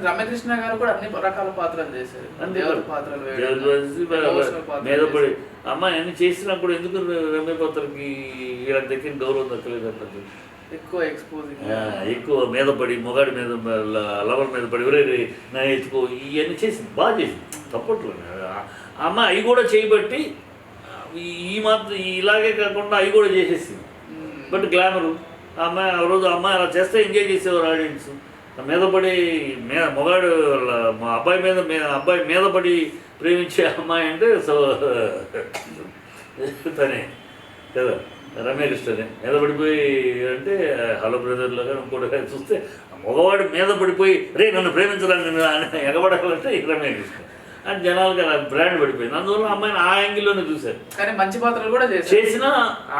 రమ్యకృష్ణ గారు కూడా అన్ని రకాల పాత్రలు చేశారు, దేవుడి పాత్రలు మీద పడి అమ్మాయి అన్ని చేసినా కూడా ఎందుకు రమ్య పాత్రకి ఇలా దగ్గర గౌరవం దక్కలేదు అట్లా ఎక్కువ ఎక్స్పోజింగ్, ఎక్కువ మీద పడి మొగాడి మీద లవర్ మీద పడి ఎవరే నా ఎత్తుకో ఇవన్నీ చేసి బాగా చేసింది తప్పట్లు. అమ్మ అవి కూడా చేయబట్టి ఈ మాత్రం ఇలాగే కాకుండా అవి కూడా చేసేసింది. బట్ గ్లామరు అమ్మాయి ఆ రోజు అమ్మాయి అలా చేస్తే ఎంజాయ్ చేసేవారు ఆడియన్స్. మీద పడి మొగాడు మా అబ్బాయి మీద పడి ప్రేమించే అమ్మాయి అంటే సో తనే కదా రమ్యకృష్ణనే. మీద పడిపోయి అంటే హలో బ్రదర్లాగా ఇంకోటి చూస్తే మగవాడు మీద పడిపోయి రే నన్ను ప్రేమించడానికి ఎగబడాలంటే రమ్యకృష్ణ అని జనాలకి అలా బ్రాండ్ పడిపోయింది. అందువల్ల అమ్మాయిని ఆ యాంగిల్లోనే చూశారు. కానీ మంచి పాత్రలు కూడా చేసిన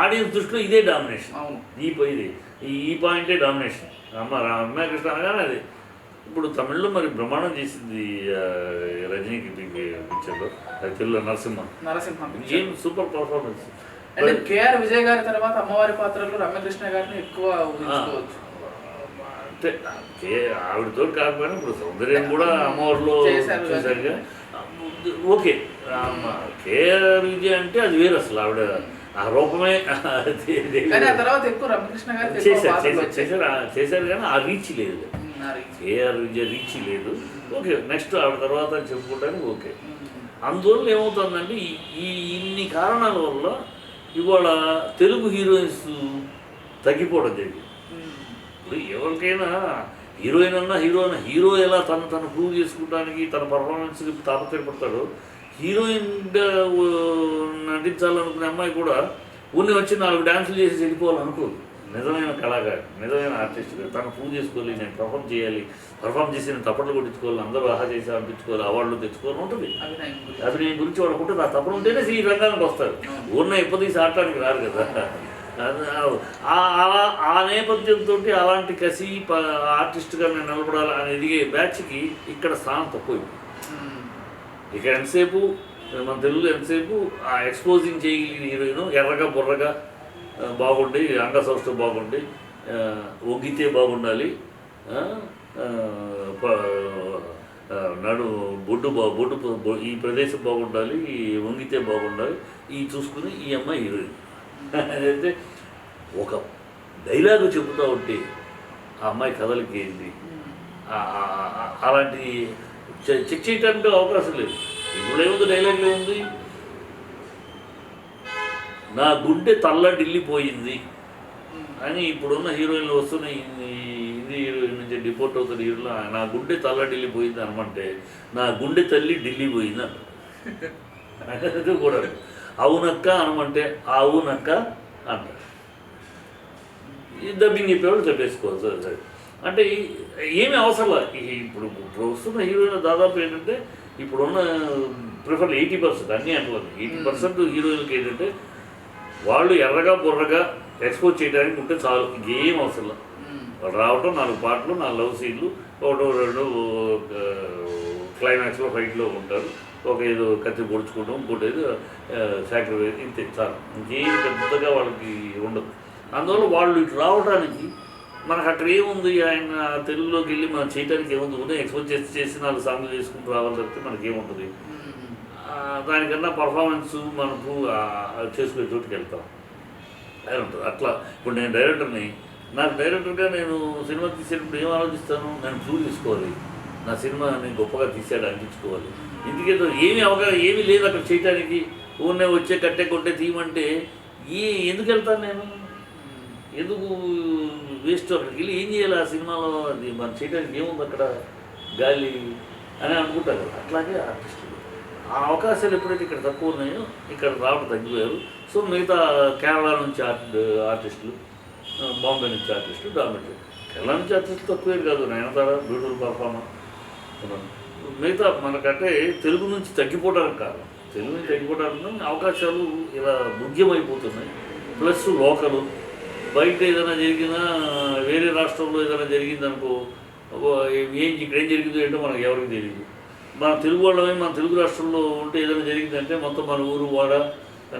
ఆడియన్స్ దృష్టిలో ఇదే డామినేషన్. ఇది ఈ పాయింటే డామినేషన్. రమ్యకృష్ణ అనగానే అది. ఇప్పుడు తమిళ్లో మరి బ్రహ్మాండం చేసింది రజనీకి పిక్చర్లో, తెలుగులో నరసింహ ఏం సూపర్ పర్ఫార్మెన్స్. అంటే కేఆర్ విజయ్ గారి తర్వాత అమ్మవారి పాత్రలో రమ్యకృష్ణ గారిని ఎక్కువ ఊహించుకోవచ్చు. అంటే ఆవిడతో కాకపోయినా ఇప్పుడు సౌందర్యం కూడా అమ్మవారిలో చూసారుగా. ఓకే కేఆర్ విజయ్ అంటే అది వేరు అసలు. ఆవిడ ఆ రూపమే చేశారు కానీ ఆ రీచ్ లేదు. కేఆర్ విజయ్ రీచ్ లేదు. ఓకే నెక్స్ట్ ఆవిడ తర్వాత చెప్పుకోవడానికి ఓకే. అందువల్ల ఏమవుతుందంటే ఇన్ని కారణాల వల్ల ఇవాళ తెలుగు హీరోయిన్స్ తగ్గిపోవడం జరిగింది. ఇప్పుడు ఎవరికైనా హీరోయిన్ అన్నా హీరో ఎలా తను ప్రూవ్ చేసుకోవడానికి తన పర్ఫార్మెన్స్కి తాపత్రయపడతాడో, హీరోయిన్గా నటించాలనుకునే అమ్మాయి కూడా ఊరిని వచ్చి 4 డ్యాన్సులు చేసి వెళ్ళిపోవాలనుకోదు. నిజమైన కళాకారు, నిజమైన ఆర్టిస్ట్గా తను ప్రూవ్ చేసుకోవాలి, నేను పర్ఫామ్ చేసి నేను తప్పట్లు కొట్టించుకోవాలి, అందరూ ఆహా చేసి అనిపించుకోవాలి, అవార్డులు తెచ్చుకోవాలని ఉంటుంది. అభినయం గురించి వాళ్ళకు ఉంటుంది. ఆ తప్పలు ఉంటేనే ఈ రంగానికి వస్తారు. ఊరిన ఎప్పటికీ ఆడటానికి రారు కదా. ఆ నేపథ్యంతో అలాంటి కసి ఆర్టిస్ట్గా నేను నిలబడాలి అని ఎదిగే బ్యాచ్కి ఇక్కడ స్థానం తక్కువైంది. ఇక ఎంతసేపు మన తెలుగులో ఎంతసేపు ఆ ఎక్స్పోజింగ్ చేయగలిగిన హీరోయిన్ ఎర్రగా బుర్రగా బాగుండి, అంగసౌష్ఠం బాగుండి, ఒగ్గితే బాగుండాలి, బొడ్డు ఈ ప్రదేశం బాగుండాలి, వంగితే బాగుండాలి, ఈ చూసుకుని ఈ అమ్మాయి హీరోయిన్ అదైతే ఒక డైలాగు చెబుతూ ఉంటే ఆ అమ్మాయి కథలకి ఏంటి అలాంటి చెక్ చేయడానికి అవకాశం లేదు. ఇప్పుడు ఏముంది, డైలాగ్లో ఉంది, నా గుండె తల్లడిల్లిపోయింది అని ఇప్పుడున్న హీరోయిన్లు వస్తున్న హిందీ హీరోయిన్ నుంచి డిపోర్ట్ అవుతున్న హీరోయిన్లు నా గుండె తల్లడిల్లిపోయింది అనమంటే నా గుండె తల్లి ఢిల్లీ పోయింది అంటారు కూడా. అవునక్క అనమంటే అవునక్క అంటారు. డబ్బింగ్ చెప్పేవాళ్ళు చెప్పేసుకోవచ్చు. అంటే ఏమీ అవసరం. ఇప్పుడు వస్తున్న హీరోయిన్ దాదాపు ఏంటంటే ఇప్పుడున్న ప్రిఫర్ 80% అన్నీ అంటున్నారు. 80% హీరోయిన్కి ఏంటంటే వాళ్ళు ఎర్రగా బుర్రగా ఎక్స్పోజ్ చేయడానికి ఉంటే చాలు, ఇంకేం అవసరం. వాళ్ళు రావటం, 4 పాటలు, 4 లవ్ సీన్లు, 1-2 క్లైమాక్స్లో ఫైట్లో ఉంటారు, ఒక ఏదో కత్తి పొడుచుకోవడం, ఇంకోటి ఏదో సాక్రిఫైస్, ఇంతే చాలు, ఇంకేం పెద్దగా వాళ్ళకి ఉండదు. అందువల్ల వాళ్ళు ఇటు రావడానికి మనకు అక్కడ ఏముంది, ఆయన తెలుగులోకి వెళ్ళి మనం చేయడానికి ఏముంది, ఉదయం ఎక్స్పోజ్ చేసి 4 సాంగ్లు చేసుకుంటూ రావాలి తప్పితే మనకేముంటుంది. దానికన్నా పర్ఫార్మెన్స్ మనకు చేసుకునే చోటుకి వెళ్తాం అది ఉంటుంది. అట్లా ఇప్పుడు నేను డైరెక్టర్ని, నాకు డైరెక్టర్గా నేను సినిమా తీసేటప్పుడు ఏం ఆలోచిస్తాను, నేను ప్రూవ్ చేసుకోవాలి, నా సినిమా నేను గొప్పగా తీసాడు అనిపించుకోవాలి. ఎందుకంటే ఏమీ లేదు అక్కడ చేయడానికి. ఊరినే వచ్చే కట్టే కొట్టే తీయమంటే ఎందుకు వెళ్తాను నేను, ఎందుకు వేస్ట్. అక్కడికి వెళ్ళి ఏం చేయాలి ఆ సినిమాలో, అది మనం చేయడానికి ఏముంది అక్కడ గాలి అని అనుకుంటారు కదా. అట్లాగే ఆర్టిస్టులు ఆ అవకాశాలు ఎప్పుడైతే ఇక్కడ తక్కువ ఉన్నాయో ఇక్కడ రావడం తగ్గిపోయారు. సో మిగతా కేరళ నుంచి ఆర్టిస్టులు, బాంబే నుంచి ఆర్టిస్టులు డామినేట్. కేరళ నుంచి ఆర్టిస్టులు తక్కువేరు కాదు, నయనతార బ్యూటిఫుల్ పర్ఫార్మర్. మిగతా మనకంటే తెలుగు నుంచి తగ్గిపోవడానికి కారణం, తెలుగు నుంచి తగ్గిపోవడానికి అవకాశాలు ఇలా ముఖ్యమైపోతున్నాయి. ప్లస్ లోకలు బయట ఏదైనా జరిగినా, వేరే రాష్ట్రంలో ఏదైనా జరిగిందనుకో, ఇక్కడ ఏం జరిగిందో ఏంటో మనకు ఎవరికి తెలియదు. మన తెలుగు వాళ్ళమే మన తెలుగు రాష్ట్రంలో ఉంటే ఏదైనా జరిగిందంటే మొత్తం మన ఊరు వాడ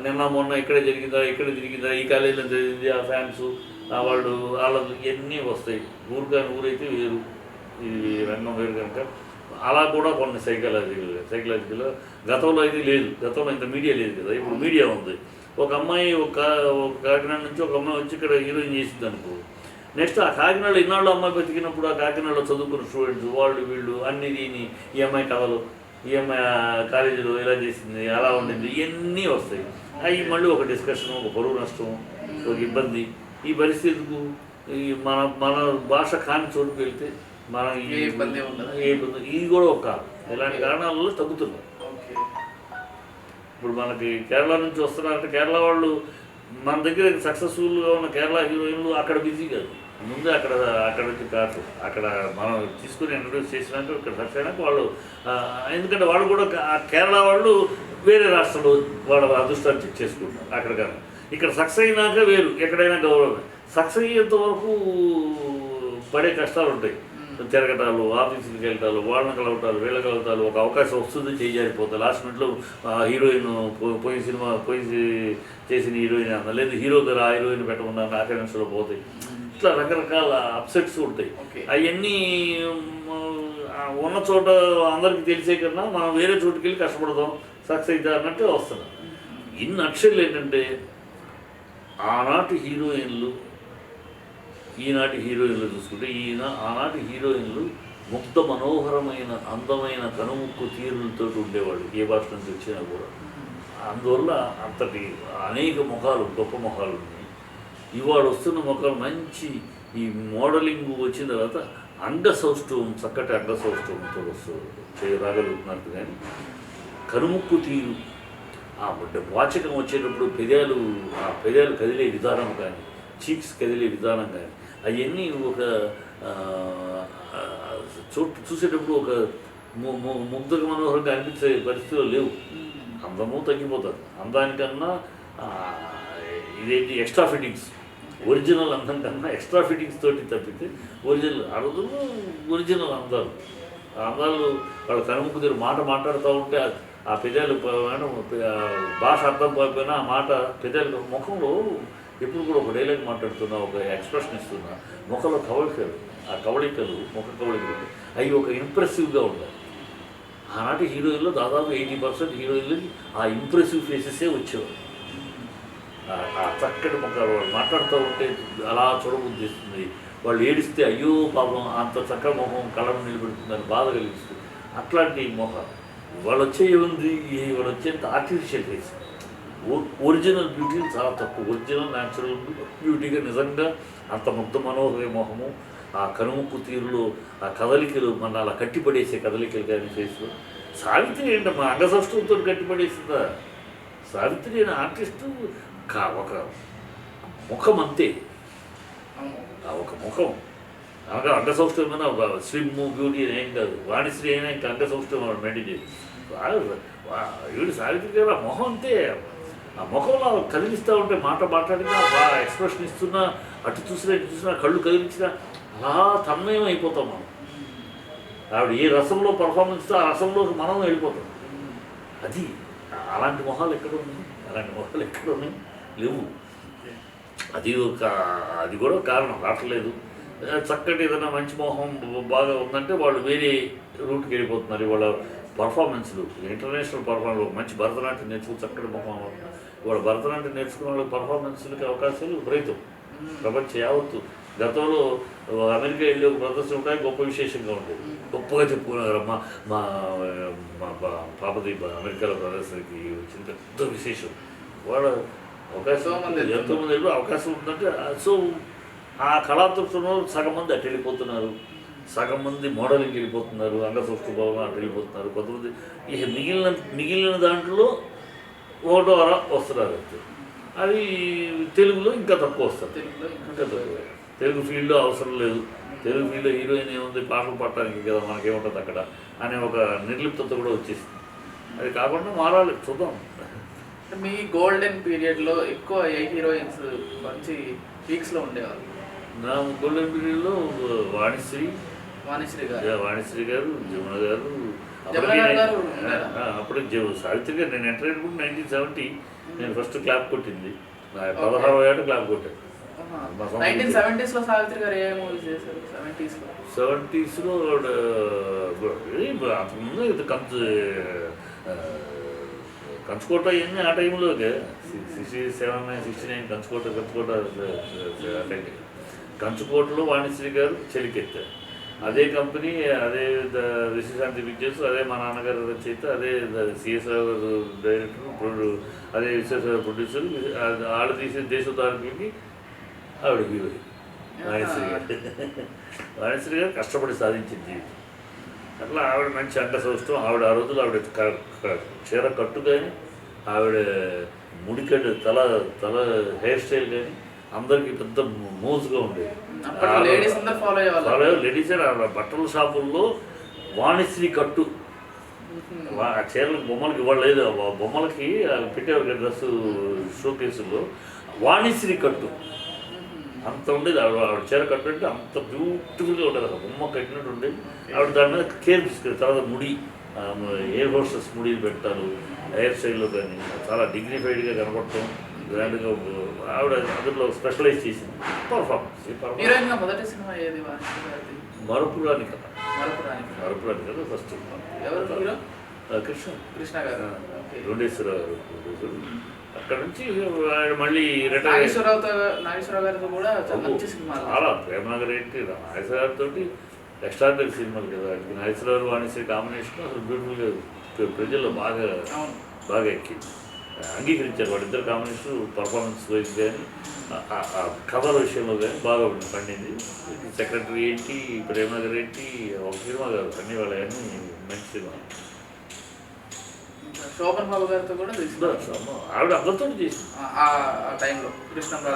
నిన్న మొన్న ఇక్కడే జరిగిందా, ఈ కాలేజీలో జరిగింది, ఆ ఫ్యాన్స్ వాళ్ళ ఇవన్నీ వస్తాయి. ఊరు కానీ ఊరైతే వేరు, ఈ రంగం వేరు కనుక అలా కూడా కొన్ని సైకలాజికల్ గతంలో అయితే లేదు, గతంలో ఇంత మీడియా లేదు కదా, ఇప్పుడు మీడియా ఉంది. ఒక అమ్మాయి ఒక కాకినాడ నుంచి ఒక అమ్మాయి వచ్చి ఇక్కడ హీరోయిన్ చేసింది అనుకో, నెక్స్ట్ ఆ కాకినాడలో ఇన్నాళ్ళు అమ్మాయి బతికినప్పుడు ఆ కాకినాడలో చదువుకున్న స్టూడెంట్స్ వాళ్ళు వీళ్ళు అన్ని దీని ఈ అమ్మాయి కథలు, ఈ అమ్మాయి కాలేజీలో ఇలా చేసింది అలా ఉండింది ఇవన్నీ వస్తాయి. అవి మళ్ళీ ఒక డిస్కషన్, ఒక పరువు నష్టం, ఒక ఇబ్బంది. ఈ పరిస్థితికు ఈ మన మన భాష కాని చోటుకు వెళ్తే మన ఏ ఇబ్బంది ఉండదు. ఇది కూడా ఒక కారణం. ఇలాంటి కారణాల వల్ల తగ్గుతున్నాం. ఇప్పుడు మనకి కేరళ నుంచి వస్తున్నారంటే కేరళ వాళ్ళు మన దగ్గర సక్సెస్ఫుల్గా ఉన్న కేరళ హీరోయిన్లు అక్కడ బిజీ కాదు, ముందే అక్కడ నుంచి కాదు, అక్కడ మనం తీసుకుని ఇంట్రడ్యూస్ చేసినాక ఇక్కడ సక్సెస్ అయినాక వాళ్ళు, ఎందుకంటే వాళ్ళు కూడా కేరళ వాళ్ళు వేరే రాష్ట్రంలో వాళ్ళ అదృష్టాన్ని చెక్ చేసుకుంటారు. అక్కడికన్నా ఇక్కడ సక్సెస్ అయినాక వేరు, ఎక్కడైనా గౌరవం. సక్సెస్ అయ్యేంత వరకు పడే కష్టాలు ఉంటాయి, తిరగటాలు, ఆఫీసులకు వెళ్ళటాలు, వాళ్ళని కలవటాలు, వీళ్ళ కలవటాలు. ఒక అవకాశం వస్తుంది, చేయాలిపోతుంది. లాస్ట్ మినిట్లో హీరోయిన్ పోయి చేసిన హీరోయిన్ అన్న, లేదు హీరో దగ్గర ఆ హీరోయిన్ పెట్టమన్నా ఆ నిమిషంలో పోతాయి. ఇట్లా రకరకాల అప్సెట్స్ ఉంటాయి. అవన్నీ ఉన్న చోట అందరికీ తెలిసే కన్నా మనం వేరే చోటుకి వెళ్ళి కష్టపడదాం, సక్సెస్ అవుతా అన్నట్టు వస్తున్నాం. ఇన్ని అక్షరాలు ఏంటంటే ఆనాటి హీరోయిన్లు ఈనాటి హీరోయిన్లు చూసుకుంటే ఆనాటి హీరోయిన్లు ముగ్ధ మనోహరమైన అందమైన కనుముక్కు తీరులతో ఉండేవాళ్ళు ఏ భాష నుంచి వచ్చినా కూడా. అందువల్ల అంతటి అనేక ముఖాలు, గొప్ప ముఖాలు ఉన్నాయి. ఇవాళ వస్తున్న ముఖాలు మంచి ఈ మోడలింగ్ వచ్చిన తర్వాత అంగసౌష్ఠవం, చక్కటి అంగసౌష్ఠవంతో రాగలుగుతున్నారు. కానీ కనుముక్కు తీరు, వాచకం వచ్చేటప్పుడు పెదాలు కదిలే విధానం కానీ, చీక్స్ కదిలే విధానం కానీ, అవన్నీ ఒక చూసేటప్పుడు ఒక ముగ్ధక మనోహరంగా అనిపించే పరిస్థితిలో లేవు. అందము తగ్గిపోతుంది. అందానికన్నా ఇదేంటి ఎక్స్ట్రా ఫిట్టింగ్స్, ఒరిజినల్ అందం కన్నా ఎక్స్ట్రా ఫిట్టింగ్స్ తోటి తప్పితే ఒరిజినల్ అందాలు వాళ్ళ కనుముక్కు దగ్గర మాట మాట్లాడుతూ ఉంటే ఆ పెదాలు భాష అర్థం పోయిపోయినా ఆ మాట పెదాలు ముఖంలో ఎప్పుడు కూడా ఒక డైలాగ్ మాట్లాడుతున్నా, ఒక ఎక్స్ప్రెషన్ ఇస్తున్నా, ముఖంలో కవళికలు, ఆ కవళికలు, ముఖ కవళికలు అవి ఒక ఇంప్రెసివ్గా ఉండాలి. ఆనాటి హీరోయిన్లో దాదాపు 80% హీరోయిన్లకి ఆ ఇంప్రెసివ్ ఫేసెసే వచ్చేవారు. ఆ చక్కటి ముఖాలు, వాళ్ళు మాట్లాడుతూ ఉంటే అలా చూడబుద్ధిస్తుంది. వాళ్ళు ఏడిస్తే అయ్యో పాపం అంత చక్కటి ముఖం కళ్ళను నిలబెడుతుందని బాధ కలిగిస్తుంది. అట్లాంటి ముఖం వాళ్ళు వచ్చేంత ఆర్టిఫిషియల్ ఫేస్. ఒరిజినల్ బ్యూటీ చాలా తక్కువ. ఒరిజినల్ న్యాచురల్ బ్యూటీగా నిజంగా అంత ముగ్ధ మనోహర మొహము, ఆ కనుముక్కు తీరులో ఆ కదలికలు, మన అలా కట్టిపడేసే కదలికలు కానీ ఫేస్లో. సావిత్రి ఏంటమ్మా అంగసౌష్ఠవంతో కట్టిపడేసిందా? సావిత్రి అనే ఆర్టిస్టు ఒక ముఖం అంతే, ఒక ముఖం అనగా అంగసౌష్ఠవమైన స్లిమ్ బ్యూటీ ఏం కాదు. వాణిశ్రీ అయినా ఇంకా అంగసౌష్ఠవం మెయింటైన్ వీడు సావిత్రి గారు ఆ మొహం అంతే. ఆ ముఖంలో కదిలిస్తూ ఉంటే మాట్లాడినా బాగా ఎక్స్ప్రెషన్ ఇస్తున్నా, అటు చూసినా కళ్ళు కదిలించినా అలా తన్మయం అయిపోతాం మనం. ఆవిడ ఏ రసంలో పర్ఫార్మెన్స్ ఆ రసంలోకి మనం వెళ్ళిపోతాం. అది అలాంటి మొహాలు ఎక్కడ ఉన్నాయి? లేవు. అది కూడా కారణం రావట్లేదు. చక్కటి ఏదైనా మంచి మొహం బాగా ఉందంటే వాళ్ళు వేరే రూట్కి వెళ్ళిపోతున్నారు. వాళ్ళ పర్ఫార్మెన్స్లు ఇంటర్నేషనల్ పర్ఫార్మెన్స్, మంచి భరతనాట్యం నేర్చుకుని చక్కటి మొహం, వాళ్ళ భరతనాట్యం నేర్చుకున్న వాళ్ళకి పర్ఫార్మెన్స్లకి అవకాశాలు విపరీతం ప్రపంచం యావత్తు. గతంలో అమెరికా వెళ్ళి ఒక ప్రదర్శన ఉంటాయి, గొప్ప విశేషంగా ఉండేది. గొప్పగా చెప్పుకున్నారు మా పాపది అమెరికాలో ప్రదర్శనకి వచ్చిన పెద్ద విశేషం. వాళ్ళ అవకాశం ఎంతోమంది అవకాశం ఉందంటే. సో ఆ కళాత్మకంలో సగం మంది అటు వెళ్ళిపోతున్నారు, సగం మంది మోడలింగ్కి వెళ్ళిపోతున్నారు, అంగసౌష్ఠవ భావం అటు వెళ్ళిపోతున్నారు. కొంతమంది ఇక మిగిలిన దాంట్లో ఒకటో అర వస్తున్నారు. అది తెలుగులో ఇంకా తక్కువ వస్తారు. ఇంకా తక్కువ. తెలుగు ఫీల్డ్లో అవసరం లేదు. తెలుగు ఫీల్డ్లో హీరోయిన్ ఏముంది, పాటలు పాడటానికి కదా మనకేముంటుంది అక్కడ అనే ఒక నిర్లిప్తత కూడా వచ్చేసింది. అది కాకుండా మారాలి, చూద్దాం. మీ గోల్డెన్ పీరియడ్లో ఎక్కువ ఏ హీరోయిన్స్ మంచి పీక్స్లో ఉండేవారు? నా గోల్డెన్ పీరియడ్లో వాణిశ్రీ గారు, జమున గారు, అప్పుడు సావిత్రి గారు. నేను ఎంటర్ అయినప్పుడు 1970 నేను ఫస్ట్ క్లాప్ కొట్టింది. 16వ ఏట క్లాప్ కొట్టాను. మా సొంత 1970s లో సావిత్రి గారు ఏ మూవీస్ చేశారు? 70s లో 70sలో అంతకుముందు ఇది కంచుకోట ఇవన్నీ ఆ టైంలోకే 67, 69 కంచుకోట ఆ టైం. కంచుకోటలో వాణిశ్రీ గారు చెలికెత్తారు. అదే కంపెనీ, అదే విశ్వశాంతి పిక్చర్స్, అదే మా నాన్నగారు రచయిత, అదే సిఎస్ఆర్ డైరెక్టర్, అదే విశ్వేశ్వర ప్రొడ్యూసర్. ఆడ తీసిన దేశోద్ధారకులకి ఆవిడ హీరోయిన్ వాణిశ్రీ గారు. వాణిశ్రీ గారు కష్టపడి సాధించింది జీవితం. అట్లా ఆవిడ మంచి అంట సంవత్సరం. ఆవిడ ఆ రోజులు ఆవిడ చీర కట్టు కానీ, ఆవిడ ముడికడ్డ తల హెయిర్ స్టైల్ కానీ అందరికీ పెద్ద మోజుగా ఉండేది. లేడీస్ బట్టల షాపుల్లో వాణిశ్రీ కట్టు ఆ చీరలకు బొమ్మలకి ఇవ్వలేదు, బొమ్మలకి పెట్టేవారు డ్రెస్సు షోకేసుల్లో వాణిశ్రీ కట్టు అంత ఉండేది. ఆవిడ చీర కట్టు అంటే అంత బ్యూటిఫుల్గా ఉండేది. అసలు బొమ్మ కట్టినట్టు ఉండేది. ఆవిడ దాని మీద కేర్ తీసుకెళ్ళి తర్వాత ముడి ఎయిర్ హోస్టెస్ ముడి పెట్టారు, హెయిర్ స్టైల్లో కానీ చాలా డిగ్నిఫైడ్గా కనపడటం, గ్రాండ్గా. ఆవిడ అందులో స్పెషలైజ్ చేసింది పర్ఫార్మెన్స్. మొదటి సినిమా ఏది? మరపురాని కథ. మరపురాని కథ ఫస్ట్. కృష్ణ గారు, రోడేశ్వరరావు గారు. అక్కడ నుంచి ఆయన మళ్ళీ నాగేశ్వరరావు గారితో కూడా చాలా ప్రేమనగర్ ఏంటి నాగేశ్వర గారితో ఎక్స్ట్రాడనరీ సినిమాలు కదా. నాగేశ్వరరావు వాణిశ్రీ కాంబినేషన్ అసలు బ్యూటిఫుల్గా ప్రజల్లో బాగా ఎక్కింది, అంగీకరించారు. వాళ్ళిద్దరు కాంబినేషన్ పర్ఫార్మెన్స్ వైజ్ కానీ కథల విషయంలో కానీ బాగా పండింది. సెక్రటరీ ఏంటి, ప్రేమనగర్ ఏంటి, ఒక సినిమా కాదు అన్ని వాళ్ళ అన్నీ మంచి సినిమా. శోభన్ బాబు గారితో కూడా ఆవిడ అందరితో చేసింది,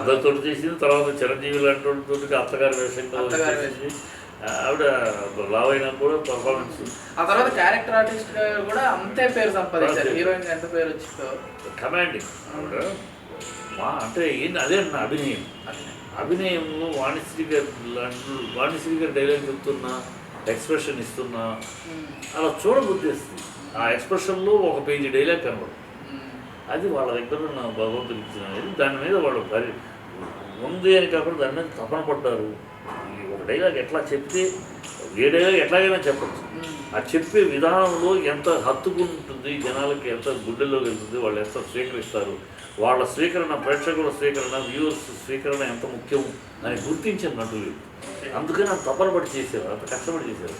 అందరితో చేసింది. తర్వాత చిరంజీవి లాంటి వాళ్ళతో అత్తగారి వేషంలో ఆవిడ లావైనా కూడా పర్ఫార్మెన్స్. ఆ తర్వాత క్యారెక్టర్ ఆర్టిస్ట్ కూడా అంతే పేరు సంపాదించారు. హీరోయిన్ ఎంత పేరు వచ్చిందో కమాండింగ్ ఆవిడ. అంటే ఏంటి అదే అన్న అభినయంలో వాణిశ్రీ గారు డైలాగ్ చెప్తున్నా, ఎక్స్ప్రెషన్ ఇస్తున్నా అలా చూడబుద్ధిస్తుంది. ఆ ఎక్స్ప్రెషన్లో ఒక పేజీ డైలాగ్ కనబడదు. అది వాళ్ళ దగ్గర ఉన్న భగవంతుడు ఇచ్చిన దాని మీద వాళ్ళు ఉంది అని కాకుండా దాని మీద తపన పడ్డారు. ఒక డైలాగ్ ఎట్లా చెప్తే ఏ డైలాగ్ ఎట్లాగైనా చెప్పచ్చు. ఆ చెప్పే విధానంలో ఎంత హత్తుకుంటుంది, జనాలకి ఎంత గుడ్డెల్లో వెళ్తుంది, వాళ్ళు ఎంత స్వీకరిస్తారు, వాళ్ళ స్వీకరణ, ప్రేక్షకుల స్వీకరణ, వ్యూవర్స్ స్వీకరణ ఎంత ముఖ్యం అని గుర్తించిన నటులు. అందుకని అంత తపన పడి చేశారు, అంత కష్టపడి చేశారు.